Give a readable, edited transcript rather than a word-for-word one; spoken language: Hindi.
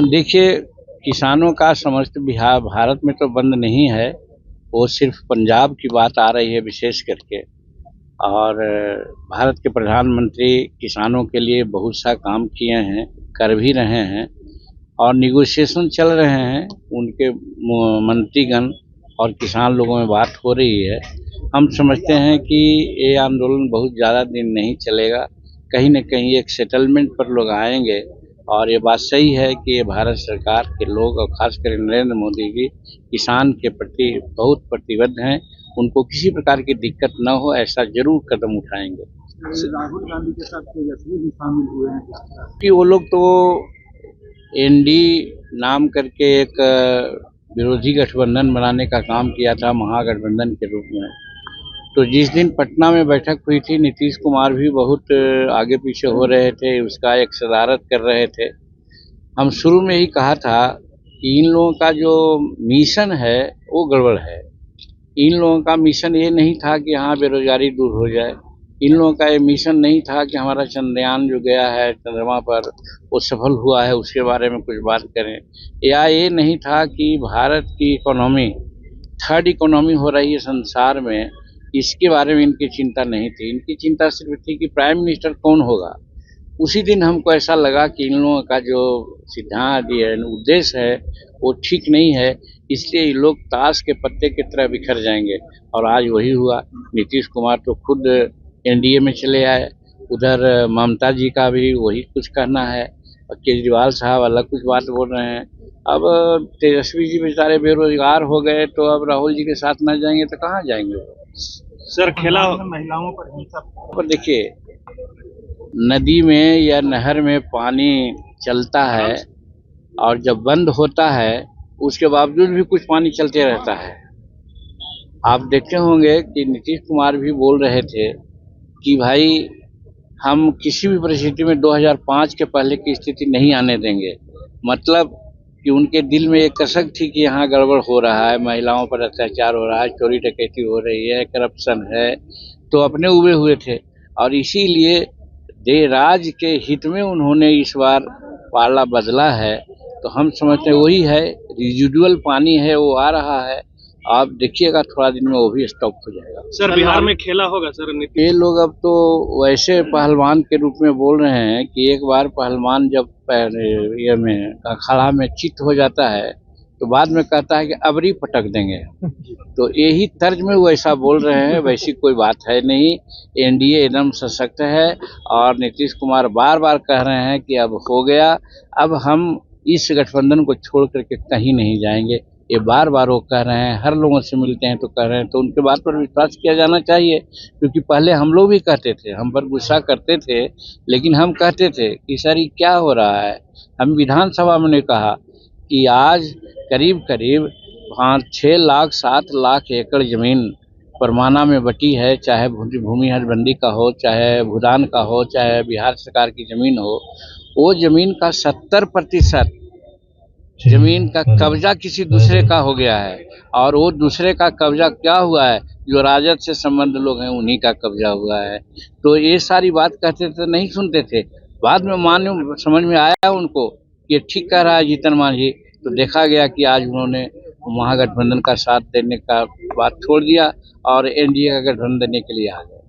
देखिए, किसानों का समस्त बिहार भारत में तो बंद नहीं है, वो सिर्फ पंजाब की बात आ रही है विशेष करके। और भारत के प्रधानमंत्री किसानों के लिए बहुत सा काम किए हैं, कर भी रहे हैं और निगोशिएशन चल रहे हैं। उनके मंत्रीगण और किसान लोगों में बात हो रही है। हम समझते हैं कि ये आंदोलन बहुत ज़्यादा दिन नहीं चलेगा, कहीं न कहीं एक सेटलमेंट पर लोग आएंगे। और ये बात सही है कि ये भारत सरकार के लोग और खासकर नरेंद्र मोदी जी किसान के प्रति बहुत प्रतिबद्ध हैं। उनको किसी प्रकार की दिक्कत न हो, ऐसा जरूर कदम उठाएंगे। राहुल गांधी के साथ तेजस्वी भी शामिल हुए हैं कि वो लोग तो एनडी नाम करके एक विरोधी गठबंधन बनाने का काम किया था, महागठबंधन के रूप में। तो जिस दिन पटना में बैठक हुई थी, नीतीश कुमार भी बहुत आगे पीछे हो रहे थे, उसका एक सदारत कर रहे थे। हम शुरू में ही कहा था कि इन लोगों का जो मिशन है वो गड़बड़ है। इन लोगों का मिशन ये नहीं था कि यहाँ बेरोजगारी दूर हो जाए। इन लोगों का ये मिशन नहीं था कि हमारा चंद्रयान जो गया है चंद्रमा पर वो सफल हुआ है, उसके बारे में कुछ बात करें। या ये नहीं था कि भारत की इकोनॉमी थर्ड इकोनॉमी हो रही है संसार में, इसके बारे में इनकी चिंता नहीं थी। इनकी चिंता सिर्फ थी कि प्राइम मिनिस्टर कौन होगा। उसी दिन हमको ऐसा लगा कि इन लोगों का जो सिद्धांत उद्देश्य है वो ठीक नहीं है, इसलिए ये लोग ताश के पत्ते की तरह बिखर जाएंगे। और आज वही हुआ। नीतीश कुमार तो खुद एनडीए में चले आए, उधर ममता जी का भी वही कुछ कहना है और केजरीवाल साहब अलग कुछ बात बोल रहे हैं। अब तेजस्वी जी बेचारे बेरोजगार हो गए, तो अब राहुल जी के साथ ना जाएंगे तो कहाँ जाएंगे वो? सर, खेला महिलाओं पर हिंसा पर देखिए, नदी में या नहर में पानी चलता है और जब बंद होता है उसके बावजूद भी कुछ पानी चलते रहता है। आप देखे होंगे कि नीतीश कुमार भी बोल रहे थे कि भाई हम किसी भी परिस्थिति में 2005 के पहले की स्थिति नहीं आने देंगे। मतलब कि उनके दिल में एक कसक थी कि यहाँ गड़बड़ हो रहा है, महिलाओं पर अत्याचार हो रहा है, चोरी डकैती हो रही है, करप्शन है, तो अपने उबे हुए थे। और इसीलिए राज्य के हित में उन्होंने इस बार पाला बदला है। तो हम समझते हैं वही है, रिजिडुअल पानी है वो आ रहा है। आप देखिएगा थोड़ा दिन में वो भी स्टॉप हो जाएगा। सर, बिहार में खेला होगा सर ये लोग अब तो वैसे पहलवान के रूप में बोल रहे हैं कि एक बार पहलवान जब ये में अखाड़ा में चित हो जाता है तो बाद में कहता है कि अबरी पटक देंगे। तो यही तर्ज में वो ऐसा बोल रहे हैं, वैसी कोई बात है नहीं। एनडीए एकदम सशक्त है और नीतीश कुमार बार बार कह रहे हैं कि अब हो गया, अब हम इस गठबंधन को छोड़ करके कहीं नहीं जाएंगे। ये बार बार वो कह रहे हैं, हर लोगों से मिलते हैं तो कह रहे हैं, तो उनके बात पर विश्वास किया जाना चाहिए। क्योंकि पहले हम लोग भी कहते थे, हम पर गुस्सा करते थे, लेकिन हम कहते थे कि सर ये क्या हो रहा है। हम विधानसभा में ने कहा कि आज करीब करीब 5-6 लाख 7 लाख एकड़ जमीन परमाना में बटी है, चाहे भूमि हदबंदी का हो, चाहे भूदान का हो, चाहे बिहार सरकार की जमीन हो। वो जमीन का 70% जमीन का कब्जा किसी दूसरे का हो गया है। और वो दूसरे का कब्जा क्या हुआ है, जो राजद से संबंध लोग हैं उन्हीं का कब्जा हुआ है। तो ये सारी बात कहते थे, नहीं सुनते थे। बाद में समझ में आया उनको कि ठीक कह रहा है जीतन मांझी। तो देखा गया कि आज उन्होंने महागठबंधन का साथ देने का बात छोड़ दिया और एनडीए का गठबंधन देने के लिए आ गए।